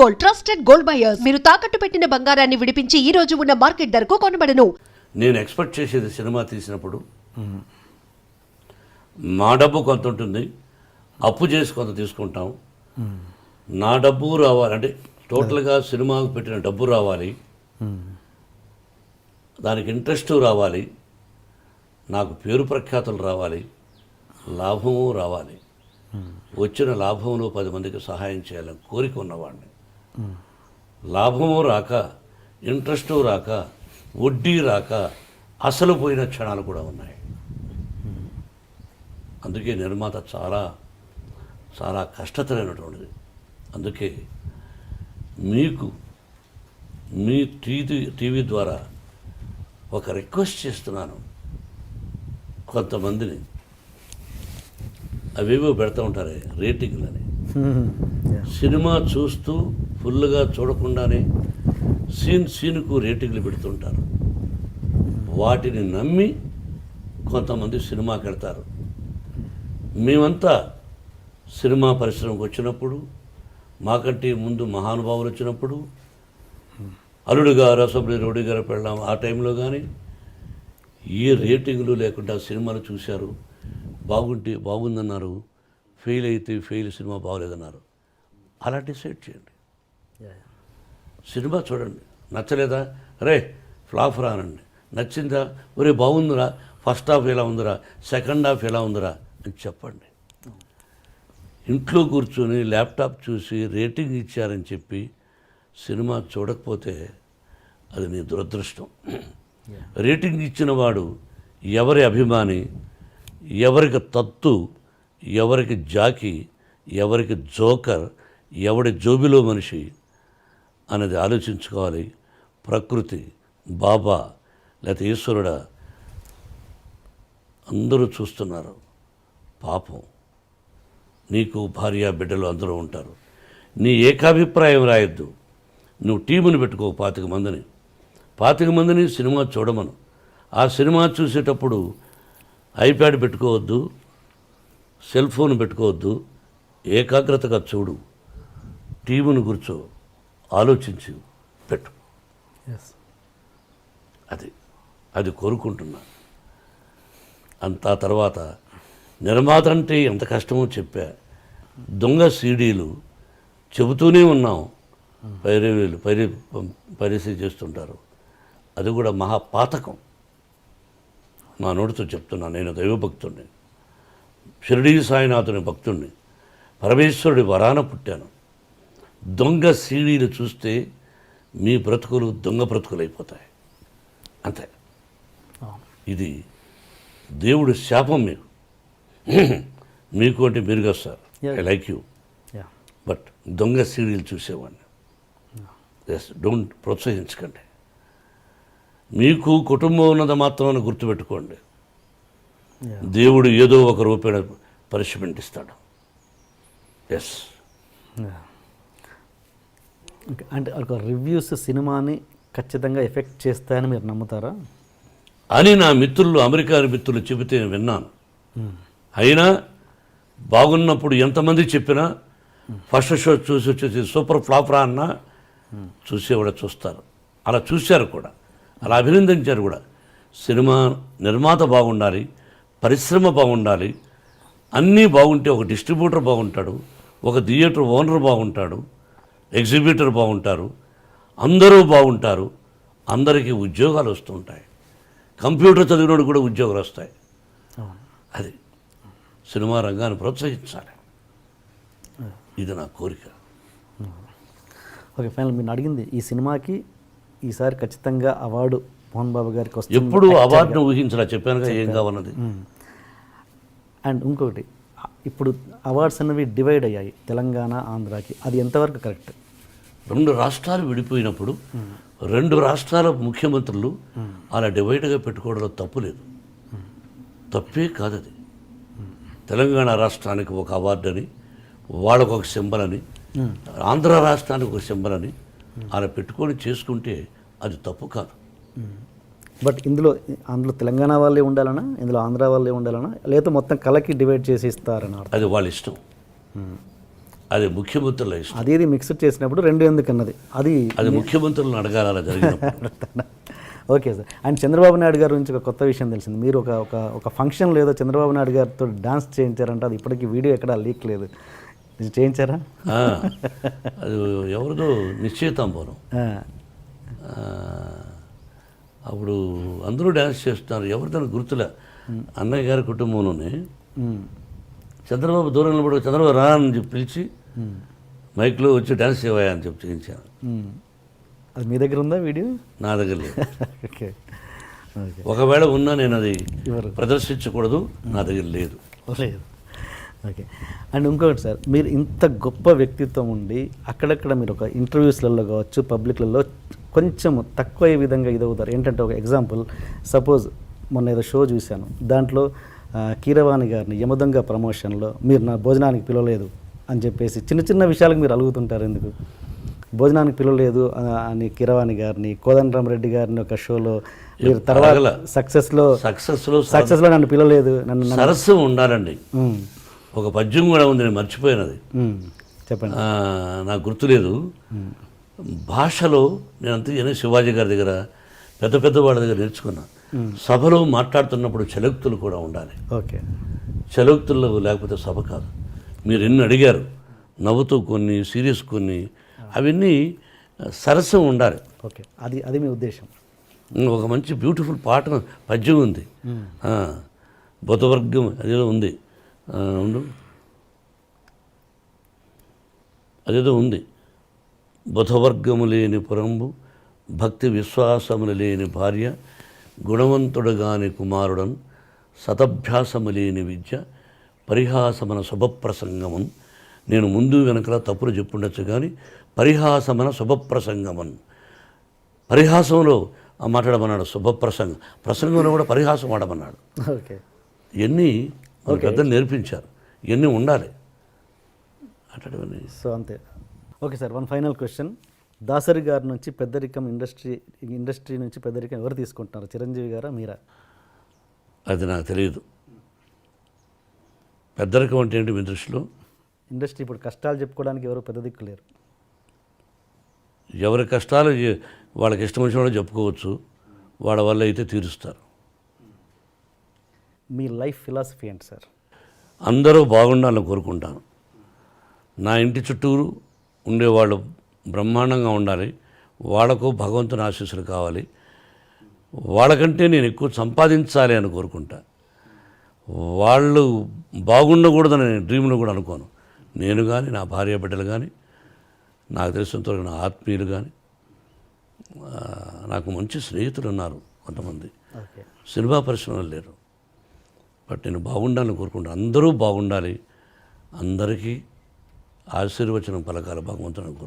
Gold, trusted gold buyers. మీరు తాకట్టు పెట్టిన బంగారాన్ని విడిపించి ఈ రోజు ఉన్న మార్కెట్ ధరకు కొనబడను. నేను ఎక్స్పెక్ట్ చేసేది సినిమా తీసినప్పుడు మా డబ్బు కొంత ఉంటుంది, అప్పు చేసి కొంత తీసుకుంటాం. నా డబ్బు రావాలి అంటే టోటల్గా సినిమాకు పెట్టిన డబ్బు రావాలి, దానికి ఇంట్రెస్ట్ రావాలి, నాకు పేరు ప్రఖ్యాతులు రావాలి, లాభము రావాలి. వచ్చిన లాభంలో 10 మందికి సహాయం చేయాలని కోరిక ఉన్నవాడిని. లాభము రాక, ఇంట్రెస్టు రాక, వడ్డీ రాక అసలు పోయిన క్షణాలు కూడా ఉన్నాయి. అందుకే నిర్మాత చాలా చాలా కష్టతరమైనటువంటిది. అందుకే మీకు మీ టీవీ ద్వారా ఒక రిక్వెస్ట్ చేస్తున్నాను. కొంతమందిని అవేవో పెడతా ఉంటారే రేటింగ్లని, సినిమా చూస్తూ ఫుల్గా చూడకుండానే సీన్కు రేటింగ్లు పెడుతుంటారు. వాటిని నమ్మి కొంతమంది సినిమాకి వెళ్తారు. మేమంతా సినిమా పరిశ్రమకు వచ్చినప్పుడు, మాకంటే ముందు మహానుభావులు వచ్చినప్పుడు, అల్లుడు గారు, అసెంబ్లీ రోడ్డు గారు పెళ్ళాం ఆ టైంలో కానీ ఏ రేటింగ్లు లేకుండా సినిమాలు చూశారు. బాగుంటే బాగుందన్నారు, ఫెయిల్ అయితే ఫెయిల్, సినిమా బాగోలేదన్నారు. అలా డిసైడ్ చేయండి. సినిమా చూడండి, నచ్చలేదా రే ఫ్లాప్ రానండి, నచ్చిందా ఒరే బాగుందిరా, ఫస్ట్ హాఫ్ ఎలా ఉందిరా, సెకండ్ హాఫ్ ఎలా ఉందిరా అని చెప్పండి. ఇంట్లో కూర్చొని ల్యాప్టాప్ చూసి రేటింగ్ ఇచ్చారని చెప్పి సినిమా చూడకపోతే అది నీ దురదృష్టం. రేటింగ్ ఇచ్చిన వాడు ఎవరి అభిమాని, ఎవరికి తత్తు, ఎవరికి జాకి, ఎవరికి జోకర్, ఎవడి జోబిలో మనిషి అనేది ఆలోచించుకోవాలి. ప్రకృతి, బాబా లేకపోతే ఈశ్వరుడా అందరూ చూస్తున్నారు. పాపం నీకు భార్య బిడ్డలు అందరూ ఉంటారు. నీ ఏకాభిప్రాయం రాయొద్దు. నువ్వు టీముని పెట్టుకో 25 మందిని సినిమా చూడమను. ఆ సినిమా చూసేటప్పుడు ఐప్యాడ్ పెట్టుకోవద్దు, సెల్ ఫోన్ పెట్టుకోవద్దు, ఏకాగ్రతగా చూడు. టీమును కూర్చో, ఆలోచించి పెట్టు. అది కోరుకుంటున్నా. అంతా తర్వాత నిర్మాత అంటే ఎంత కష్టమో చెప్పా. దొంగ సీడీలు చెబుతూనే ఉన్నాం, పైరసీ చేస్తుంటారు. అది కూడా మహాపాతకం. నా నోటితో చెప్తున్నా, నేను దైవభక్తుడిని, షిరిడీ సాయినాథుని భక్తుడిని, పరమేశ్వరుడి వరాన పుట్టాను. దొంగ సీడీలు చూస్తే మీ బ్రతుకులు దొంగ బ్రతుకులు అయిపోతాయి. అంతే. ఇది దేవుడి శాపం మీకు అంటే మీరుగా sir, I like you, but దొంగ సీడీలు చూసేవాడిని. డోంట్ ప్రోత్సహించకండి. మీకు కుటుంబం ఉన్నది మాత్రమే గుర్తుపెట్టుకోండి. దేవుడు ఏదో ఒక రూపేణ పనిష్మెంట్ ఇస్తాడు. ఎస్. అంటే ఒక రివ్యూస్ సినిమాని ఖచ్చితంగా ఎఫెక్ట్ చేస్తాయని మీరు నమ్ముతారా అని నా మిత్రులు, అమెరికా మిత్రులు చెబితే విన్నాను. అయినా బాగున్నప్పుడు ఎంతమంది చెప్పినా ఫస్ట్ షో చూసి వచ్చేసి సూపర్ ఫ్లాప్ రా అన్నా చూసేవాడు చూస్తారు. అలా చూశారు కూడా, అలా అభినందించారు కూడా. సినిమా నిర్మాత బాగుండాలి, పరిశ్రమ బాగుండాలి, అన్నీ బాగుంటే ఒక డిస్ట్రిబ్యూటర్ బాగుంటాడు, ఒక థియేటర్ ఓనర్ బాగుంటాడు, ఎగ్జిబిటర్ బాగుంటారు, అందరూ బాగుంటారు, అందరికీ ఉద్యోగాలు వస్తుంటాయి. కంప్యూటర్ చదివినోడు కూడా ఉద్యోగాలు వస్తాయి. అది సినిమా రంగాన్ని ప్రోత్సహించాలి. ఇది నా కోరిక. ఓకే, ఫైనల్ మీరు అడిగింది ఈ సినిమాకి ఈసారి ఖచ్చితంగా అవార్డు మోహన్ బాబు గారికి వస్తుంది. ఎప్పుడు అవార్డును ఊహించలా, చెప్పానుగా ఏం కావాలన్నది. అండ్ ఇంకొకటి, ఇప్పుడు అవార్డ్స్ అనేవి డివైడ్ అయ్యాయి తెలంగాణ, ఆంధ్రాకి. అది ఎంతవరకు కరెక్ట్? 2 రాష్ట్రాలు విడిపోయినప్పుడు 2 రాష్ట్రాల ముఖ్యమంత్రులు అలా డివైడ్గా పెట్టుకోవడంలో తప్పు లేదు, తప్పే కాదు. అది తెలంగాణ రాష్ట్రానికి ఒక అవార్డు అని, వాళ్ళకు ఒక సింబల్ అని, ఆంధ్ర రాష్ట్రానికి ఒక సింబల్ అని అలా పెట్టుకొని చేసుకుంటే అది తప్పు కాదు. బట్ అందులో తెలంగాణ వాళ్ళే ఉండాలనా, ఇందులో ఆంధ్ర వాళ్ళే ఉండాలనా, లేదా మొత్తం కలకి డివైడ్ చేసి ఇస్తారని? అది వాళ్ళ ఇష్టం. అది ముఖ్యమంత్రుల ఇష్టం. అది మిక్స్ చేసినప్పుడు 2 ఎందుకు అన్నది అది ముఖ్యమంత్రులను అడగాలి అలా జరిగినప్పుడు. Okay sir. And Chandrababu Naidu గారి గురించి ఒక కొత్త విషయం తెలిసింది. మీరు ఒక ఫంక్షన్లో ఏదో చంద్రబాబు నాయుడు గారితో డాన్స్ చేయించారంటే అది ఇప్పటికీ వీడియో ఎక్కడా లీక్ లేదు. ఇది చేయించారా? అది ఎవరిదో నిశ్చయితాంబరం. అప్పుడు అందరూ డ్యాన్స్ చేస్తున్నారు, ఎవరితో గుర్తులే. అన్నయ్య గారి కుటుంబంలోనే చంద్రబాబు దూరం నిలబడి చంద్రబాబు రా అని చెప్పి పిలిచి మైక్లో వచ్చి డ్యాన్స్ చేయవా అని చెప్పి చేయించాను. అది మీ దగ్గర ఉందా వీడియో? నా దగ్గర లేదు. ఓకే. ఒకవేళ ఉన్నా నేను అది ప్రదర్శించకూడదు, నా దగ్గర లేదు. లేదు. ఓకే. అండ్ ఇంకొకటి సార్, మీరు ఇంత గొప్ప వ్యక్తిత్వం ఉండి అక్కడక్కడ మీరు ఒక ఇంటర్వ్యూస్లలో కావచ్చు, పబ్లిక్లలో కొంచెం తక్కువ విధంగా ఇదవుతారు. ఏంటంటే ఒక ఎగ్జాంపుల్, సపోజ్ మొన్న ఏదో షో చూశాను, దాంట్లో కీరవాణి గారిని యమదొంగ ప్రమోషన్లో మీరు నా భోజనానికి పిలవలేదు అని చెప్పేసి చిన్న చిన్న విషయాలకు మీరు అలుగుతుంటారు. ఎందుకు భోజనానికి పిలవలేదు అని కీరవాణి గారిని, కోదండరామరెడ్డి గారిని ఒక షోలో మీరు తర్వాత సక్సెస్లో నన్ను పిలవలేదు, నన్ను సరస్సు ఉండాలండి. ఒక పద్యం కూడా ఉంది, నేను మర్చిపోయినది, చెప్పండి. నాకు గుర్తులేదు. భాషలో నేను అంతే శివాజీ గారి దగ్గర పెద్ద పెద్ద వాళ్ళ దగ్గర నేర్చుకున్నా. సభలో మాట్లాడుతున్నప్పుడు చలోక్తులు కూడా ఉండాలి. ఓకే. చలోక్తుల్లో లేకపోతే సభ కాదు. మీరు ఎన్ని అడిగారు, నవ్వుతూ కొన్ని, సీరియస్ కొన్ని, అవన్నీ సరస్సు ఉండాలి. ఓకే. అది మీ ఉద్దేశం. ఒక మంచి బ్యూటిఫుల్ పాట పద్యం ఉంది, బుధవర్గం అదేదో ఉంది, అదేదో ఉంది. బుధవర్గము లేని పురంబు, భక్తి విశ్వాసములు లేని భార్య, గుణవంతుడు గాని కుమారుడన్, శతభ్యాసము లేని విద్య, పరిహాసమన శుభప్రసంగమన్. నేను ముందు వెనకలా తప్పులు చెప్పుండొచ్చు కానీ పరిహాసమన శుభప్రసంగమన్. పరిహాసంలో మాట్లాడమన్నాడు, ప్రసంగంలో కూడా పరిహాసం ఆడమన్నాడు. ఓకే. ఇవన్నీ పెద్దలు నేర్పించారు, ఇవన్నీ ఉండాలి అట్లాంటివన్నీ. సో అంతే. Okay sir, one final question. Dasari గారి నుంచి పెద్దరికం ఇండస్ట్రీ నుంచి పెద్దరికం ఎవరు తీసుకుంటున్నారు, చిరంజీవి గారా మీరా? అది నాకు తెలియదు. పెద్దరికం అంటే ఏంటి మీ దృష్టిలో? ఇండస్ట్రీ ఇప్పుడు కష్టాలు చెప్పుకోవడానికి ఎవరు పెద్ద దిక్కు లేరు. ఎవరి కష్టాలు వాళ్ళకి ఇష్టం వచ్చిన వాళ్ళు చెప్పుకోవచ్చు, వాళ్ళ వల్ల అయితే తీరుస్తారు. మీ లైఫ్ ఫిలాసఫీ ఏంటి సార్? అందరూ బాగుండాలని కోరుకుంటాను. నా ఇంటి చుట్టూరు ఉండేవాళ్ళు బ్రహ్మాండంగా ఉండాలి, వాళ్ళకు భగవంతుని ఆశీస్సులు కావాలి, వాళ్ళకంటే నేను ఎక్కువ సంపాదించాలి అని కోరుకుంటా. వాళ్ళు బాగుండకూడదని నేను డ్రీమ్లో కూడా అనుకోను. నేను కానీ, నా భార్య బిడ్డలు కానీ, నాకు తెలిసినంతవరకు నా ఆత్మీయులు కానీ, నాకు మంచి స్నేహితులు ఉన్నారు కొంతమంది, సినిమా పరిశ్రమలు లేరు. బట్ నేను బాగుండాలని కోరుకుంటాను. అందరూ బాగుండాలి, అందరికీ ఆశీర్వచనం పలకాలి భగవంతుని కోరుకుంటాను.